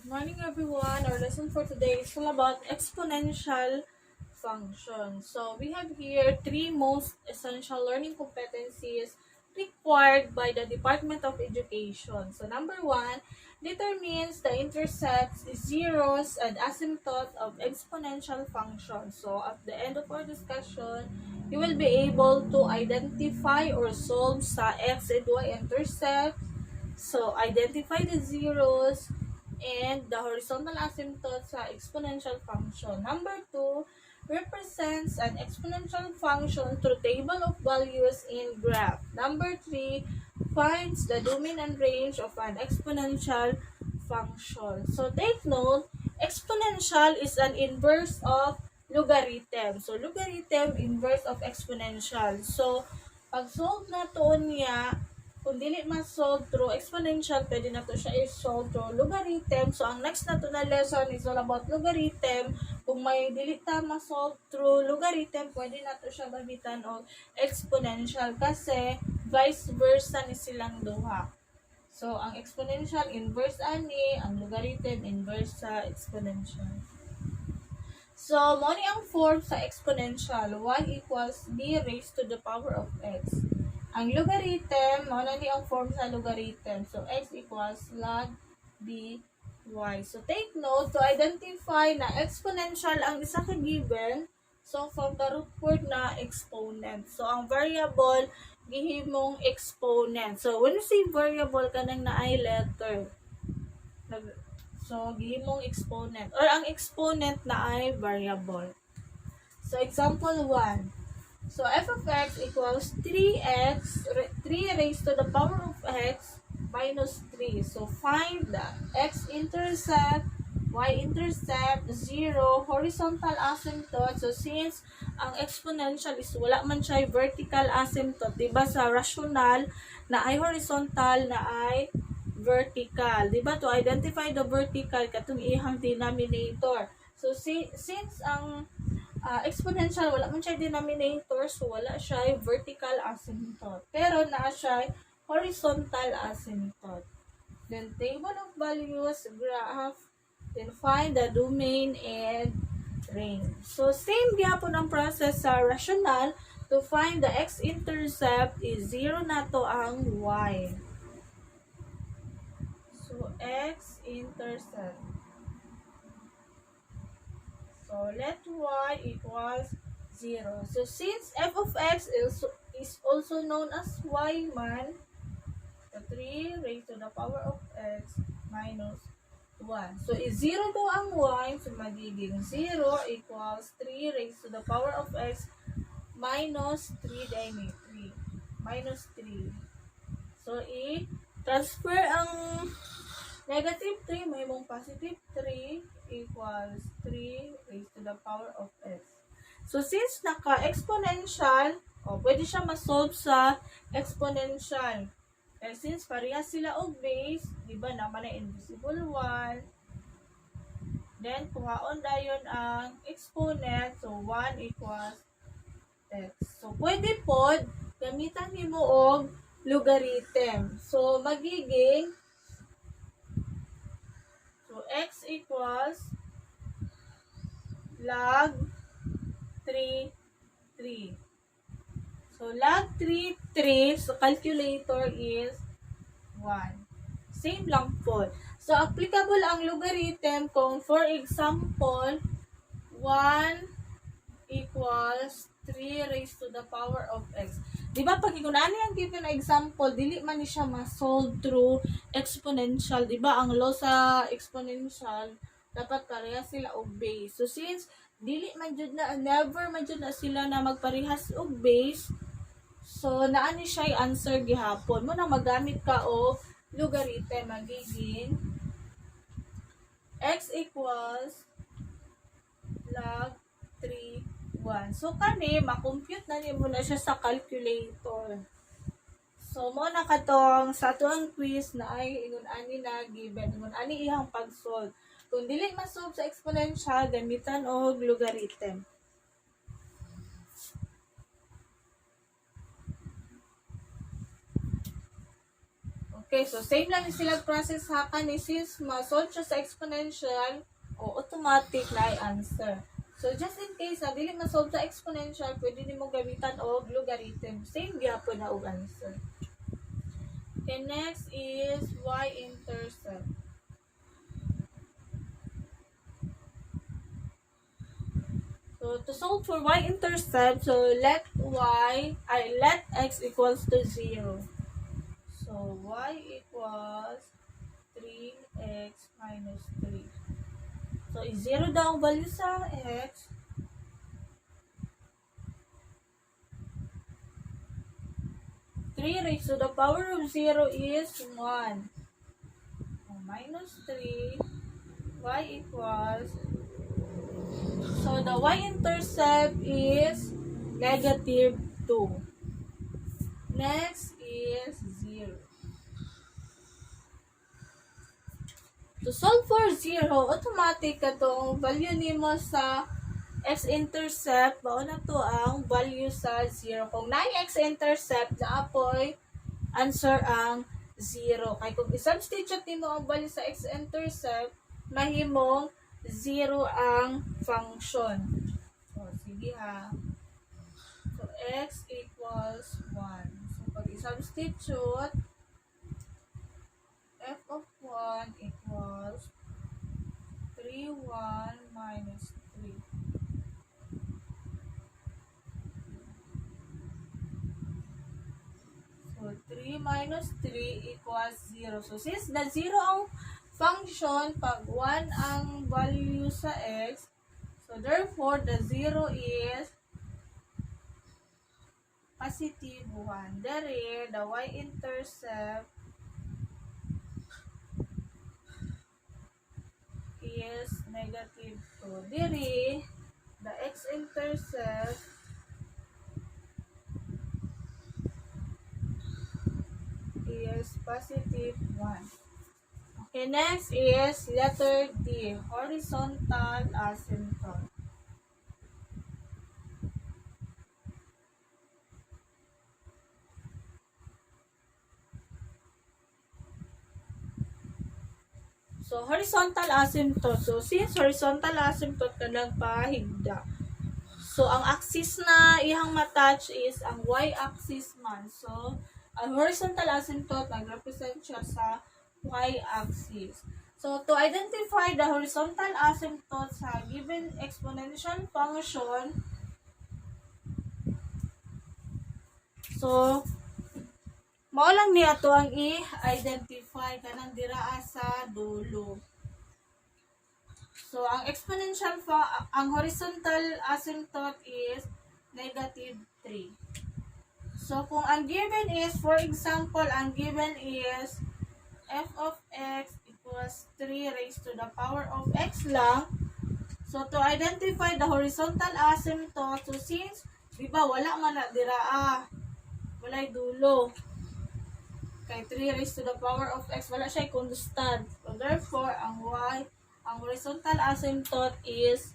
Morning everyone. Our lesson for today is all about exponential function. So we have here three most essential learning competencies required by the Department of Education. So number one, determines the intercepts, zeros, and asymptotes of exponential functions. So at the end of our discussion, you will be able to identify or solve sa x and y intercepts. So identify the zeros and the horizontal asymptote sa exponential function. Number 2, represents an exponential function through table of values in graph. Number 3, finds the domain and range of an exponential function. So take note, exponential is an inverse of logarithm. So logarithm, inverse of exponential. So pag solve na to niya, kung dili ma-solve through exponential, pwede na to siya i-solve through logarithm. So, ang next na to na lesson is all about logarithm. Kung may dili ta ma-solve through logarithm, pwede na to siya gamitan og exponential kasi vice versa ni silang duha. So, ang exponential inverse ani, ang logarithm inverse sa exponential. So, mo ni ang form sa exponential, y equals b raised to the power of x. Ang logarithm, mo na ni ang form sa logarithm. So, x equals log b y. So, take note, to identify na exponential ang isa ka given, so, from the root word na exponent. So, ang variable, gihimong exponent. So, when you say variable, kanang naay letter. So, gihimong exponent. Or ang exponent na ay variable. So, example 1. So, f of x equals 3x, 3 raised to the power of x minus 3. So, find the x-intercept, y-intercept, 0, horizontal asymptote. So, since ang exponential is wala man siya vertical asymptote, diba sa rational na ay horizontal na ay vertical. Diba? To identify the vertical, katong ihang denominator. So, since ang exponential, wala man siya denominator, so wala siya vertical asymptote. Pero naa siya horizontal asymptote. Then, table of values, graph, then find the domain and range. So, same gyapon ang process sa rational. To find the x-intercept is 0 na to ang y. So, x-intercept. So, let y equals 0. So, since f of x is also known as y man, so 3 raised to the power of x minus 1. So, is 0 daw ang y, so magiging 0 equals 3 raised to the power of x minus 3 dahil 3. Minus 3. So, i-transfer ang negative 3, may mong positive 3 equals 3 raised to the power of x. So, since naka-exponential, pwede siya ma-solve sa exponential. And since parehas sila og base, di ba naman na invisible 1, then kuhaon dayon ang exponent, so 1 equals x. So, pwede pod gamitan nimo og logarithm. So, magiging x equals log 3, 3. So, log 3, 3. So, calculator is 1. Same lang po. So, applicable ang logarithm kung, for example, 1 equals 3 raised to the power of x. Diba, pag ikunani ang given na example, dili man ni siya ma-solve through exponential. Diba, ang law sa exponential, dapat parehas sila og base. So, since dili man jud na, never man jud na sila na magparehas og base, so, naani siya answer gihapon. Mo na magamit ka o logarithm, magiging x equals log 3, 1. So, kani, makompute na niyo na siya sa calculator. So, mo na katong sa tuang quiz na ay ingon-ani na given. Ingon-ani ihang pag-solve. Kung dili ma-solve sa exponential, gamitan og logarithm. Okay, so same lang sila process ha kani since ma-solve siya sa exponential o automatic na i-answer. So just in case dili ma-solve sa exponential, pwede nimo gamitan og logarithm. Same gyapon na og answer. Okay, next is y-intercept. So to solve for y-intercept, so let x equals to 0. So y equals 3x minus 3. So, 0 daw ang value sa x. 3 raised to the power of 0 is 1. So, minus 3, y equals, so the y-intercept is negative 2. Next is 0. To solve for 0, automatic katong value nimo sa x-intercept, mao na to ang value sa 0. Kung na x-intercept, naapoy answer ang 0. Kaya kung i-substitute nimo ang value sa x-intercept, mahimong 0 ang function. So, sige ha. So, x equals 1. So, pag i-substitute, f of 1 equals 3, 1 minus 3. So, 3 minus 3 equals 0. So, since na 0 ang function, pag 1 ang value sa x, so therefore, the 0 is positive 1. There, the y-intercept is negative 2. There, the x-intercept is positive 1. Okay, next is letter D, horizontal asymptote. So, horizontal asymptote. So, since horizontal asymptote ka nagpahigda, so, ang axis na ihang matouch is ang y-axis man. So, ang horizontal asymptote, nag-represent siya sa y-axis. So, to identify the horizontal asymptote sa given exponential function, so, mao lang niya to ang i-identify kanang diraa sa dulo. So, ang ang horizontal asymptote is negative 3. So, kung ang given is, for example, ang given is f of x equals 3 raised to the power of x lang. So, to identify the horizontal asymptote, so since, di ba, wala man na diraa, walay dulo. Kay 3 raised to the power of x, wala siya constant. So, therefore, ang horizontal asymptote is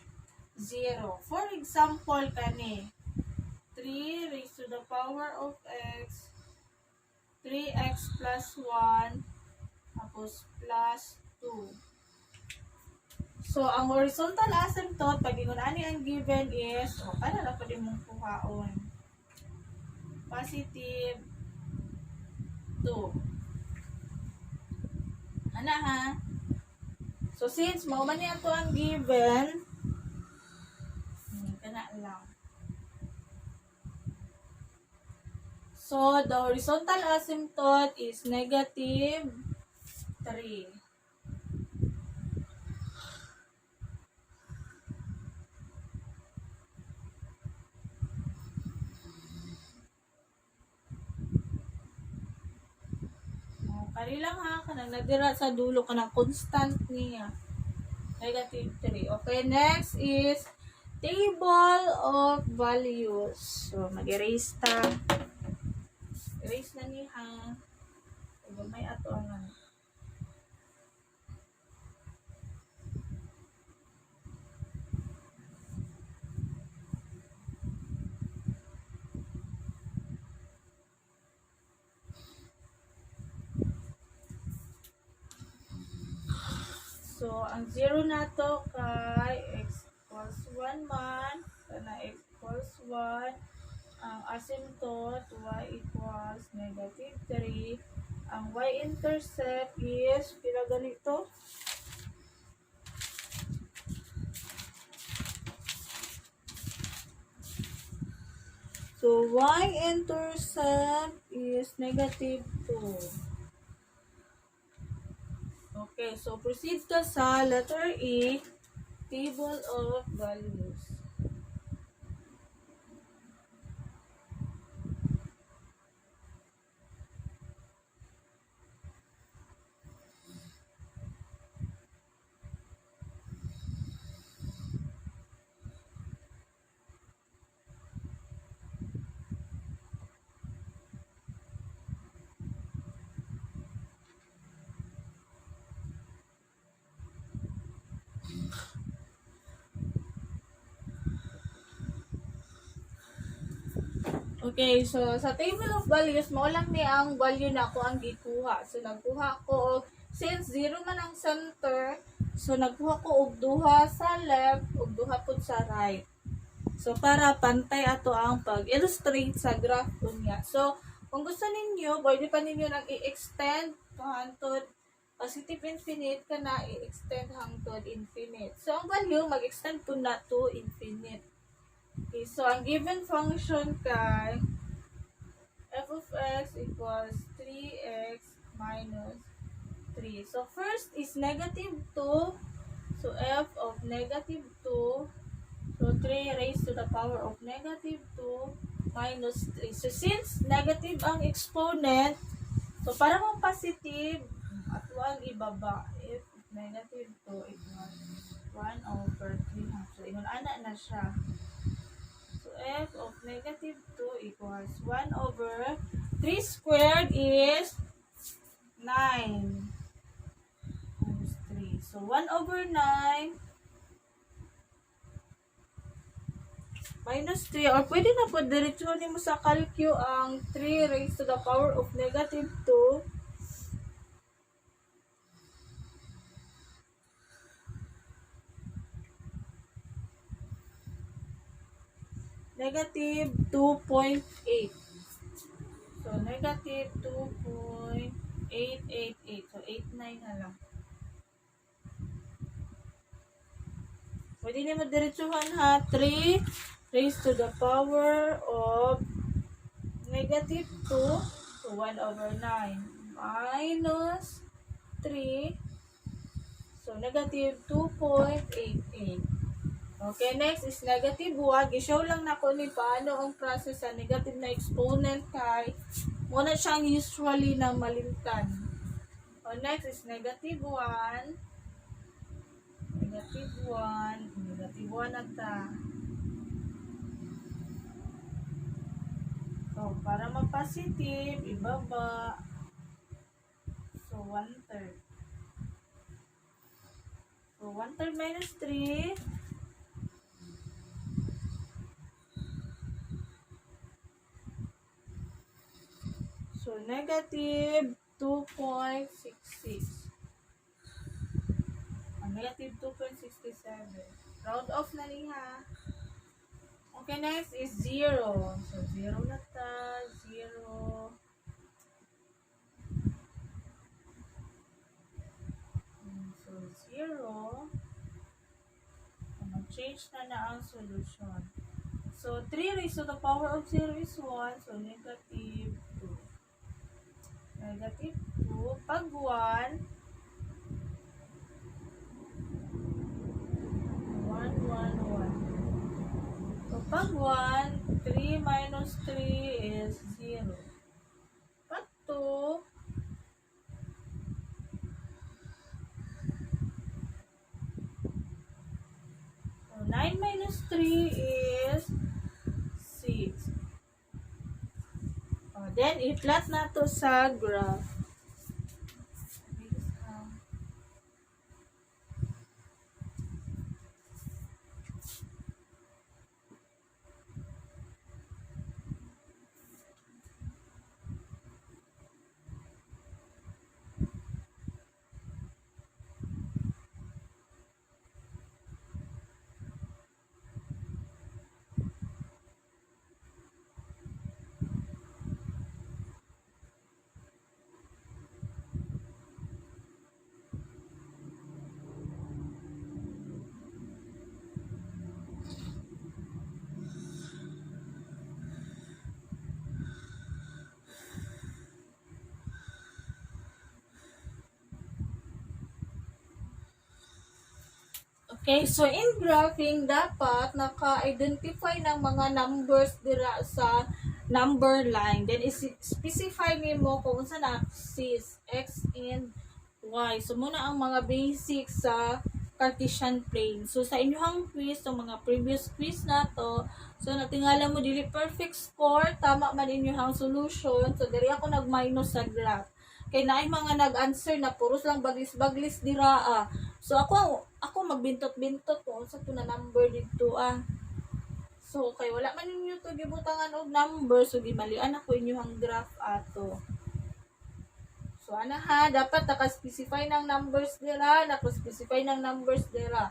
0. For example, kani, 3 raised to the power of x, 3x plus 1, tapos plus 2. So, ang horizontal asymptote, pag ani ang given is, para na pwede mong kuhaon. Positive 2. Ana ha? So, since mauman niya ito ang given, kana lang. So, the horizontal asymptote is negative 3. Kari lang ha, kanang nadira sa dulo, kanang constant niya. Negative 3. Okay, next is table of values. So, mag-erase ta. Erase na niya ha. May ato ang So, ang 0 na to kay x equals 1 man, kana x equals 1, ang asymptote y equals negative 3, ang y-intercept is, pila ganito? So, y-intercept is negative 2. Okay, so proceed ka sa letter E, table of values. Okay, so sa table of values, mo lang ni ang value na ako ang gikuha. So, nagkuha ko, since 0 man ang center, so nagkuha ko og duha sa left, og duha po sa right. So, para pantay ato ang pag-illustrate sa graph niya. So, kung gusto ninyo, pwede pa ninyo nang i-extend hangtod positive infinite ka na, i-extend hangtod infinite. So, ang value, mag-extend po na to infinite. Okay, so ang given function kay f of x equals 3x minus 3. So first is negative 2. So f of negative 2. So 3 raised to the power of negative 2 minus 3. So since negative ang exponent, so para mong positive, at 1 ibaba. F of negative 2 equals 1 over 3. So ingon ana na siya. F of negative 2 equals 1 over 3 squared is 9 times 3. So 1 over 9 minus 3, or pwede na po diretso mo sa calcu ang 3 raised to the power of negative 2. Negative 2.8. So, negative 2.888. So, 89 na lang. Pwede niyo madiretsuhan ha. 3 raised to the power of negative 2. So, 1 over 9. Minus 3. So, negative 2.88. Okay, next is negative 1. I-show lang na ko ni paano ang process sa negative na exponent kay muna siyang usually na malimtan. So, next is negative 1. Negative 1. Negative 1 na ta. So, para ma-positive, ibaba. So, 1/3. So, 1/3 minus 3. So, negative 2.66. Negative 2.67. Round off na niya. Okay, next is 0. So, 0 na ta. 0. So, 0. Mag-change na ang solution. So, 3 raised to the power of 0 is 1. So, negative 2. Negative 2. Pag 1, 1, 1, 1. So, pag 1, 3 minus 3 is 0. Pag 2, 9 minus 3 is 6. Then, i-plot na to sa graph. Okay, so in graphing, dapat naka-identify ng mga numbers dira sa number line. Then, specify mo kung saan axis, x and y. So, muna ang mga basics sa Cartesian plane. So, sa inyong quiz, sa mga previous quiz na to, so, natingala mo, dili perfect score, tama man inyong solution. So, diri ako nag-minus sa graph. Kay naay mga nag-answer na puros lang baglis-baglis dira. So ako magbintot-bintot kung sa to na number dito So kay wala man ninyo to gibutangan og number, so gimalian ako inyong graph ato. So ana dapat naka-specify ng numbers dira, naka-specify ng numbers dira.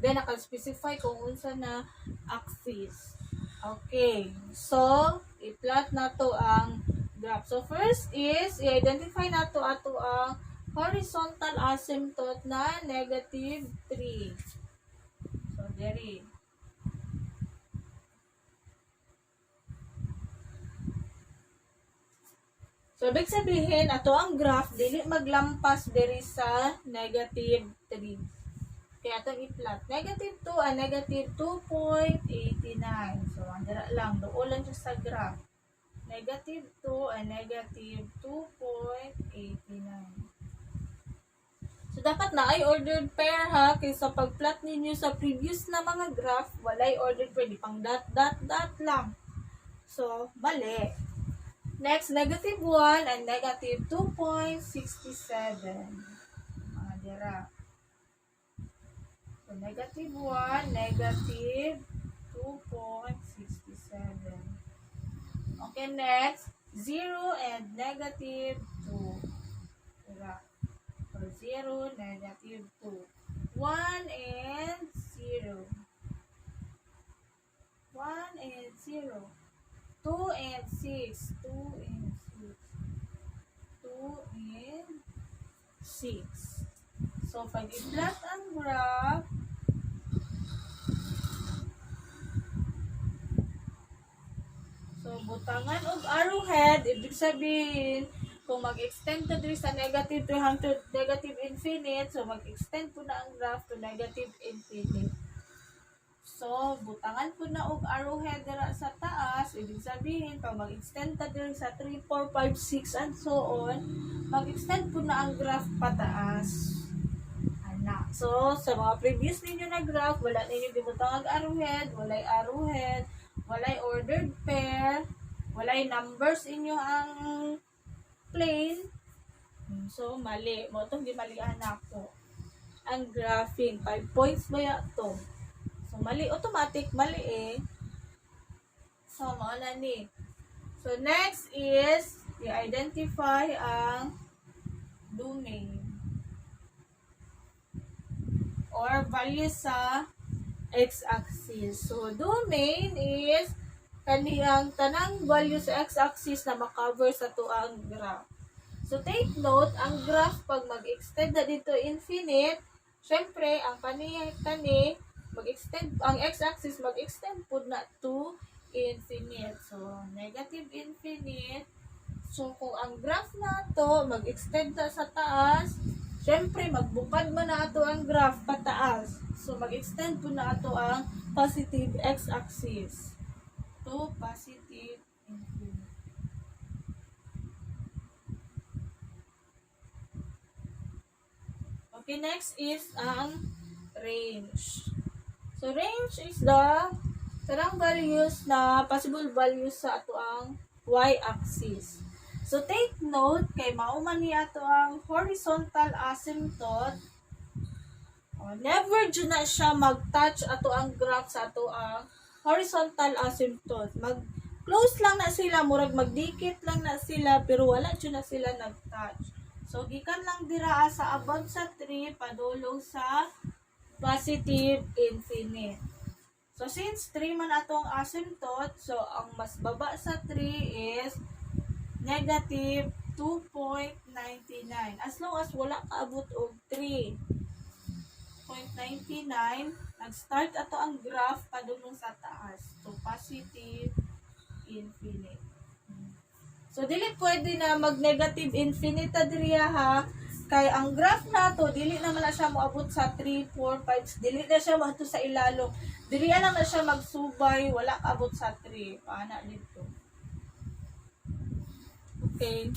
Then naka-specify kung unsa na axis. Okay. So i-plot na to ang graph. So first is i-identify na to ato ang horizontal asymptote na -3. So diri. So ibig sabihin ato ang graph dili maglampas diri sa -3. Kaya atong i-plot. -2 and -2.89. So andira lang doon lang siya sa graph. -2 and -2.89. So, dapat na ay ordered pair kaysa pag-plot ninyo sa previous na mga graph, walay ordered pair, di pang dot lang. So, mali. Next, -1 and -2.67. Mga dira. So, -1, -2.67. Okay, next, 0 and -2. Diba? So, 0, -2. 1 and 0. 1 and 0. 2 and 6. 2 and 6. 2 and 6. So, pag i-plot ang graph, so, butangan og arrowhead, ibig sabihin, kung mag-extend to diri sa -3 hangtod negative infinite, so mag-extend po na ang graph to negative infinite. So, butangan po na og arrowhead dira sa taas, ibig sabihin, pag mag-extend ta diri sa 3, 4, 5, 6, and so on, mag-extend po na ang graph pataas. Ana. So, sa mga previous ninyo na graph, wala ninyo gibutang og arrowhead, walay arrowhead, walay ordered pair, walay numbers inyo ang plane. So, mali. Mo itong gimalian ako. Ang graphing, 5 points ba ya to? So, mali. Automatic, mali So, mga nani. So, next is, i-identify ang domain or value sa x-axis. So, domain is kaniyang tanang value sa x-axis na makover sa tuang graph. So, take note, ang graph pag mag-extend na dito infinite, syempre, ang mag-extend, ang x-axis mag-extend po na to infinite. So, negative infinite. So, kung ang graph na to mag-extend na sa taas, syempre, magbukad man na ato ang graph pataas. So, mag-extend po na ato ang positive x-axis to positive infinite. Okay, next is ang range. So, range is the tarang values na possible values sa ato ang y-axis. So, take note, kay mauman ni ato ang horizontal asymptote. Never dyan na siya mag-touch ato ang graph sa ato ang horizontal asymptote. Mag-close lang na sila, murag magdikit lang na sila, pero wala dyan na sila nag-touch. So, gikan lang dira sa above sa 3, padulong sa positive infinite. So, since 3 man atong asymptote, so, ang mas baba sa 3 is negative 2.99. As long as wala kaabot og 3.99, nag-start ato ang graph padulong sa taas. So, positive infinite. So, dili pwede na mag-negative infinite diriya Kay ang graph nato dili naman na siya moabot sa 3, 4, 5, dili na siya mahto sa ilalom. Dili lang na siya magsubay, wala kaabot sa 3. Paana dito. Okay.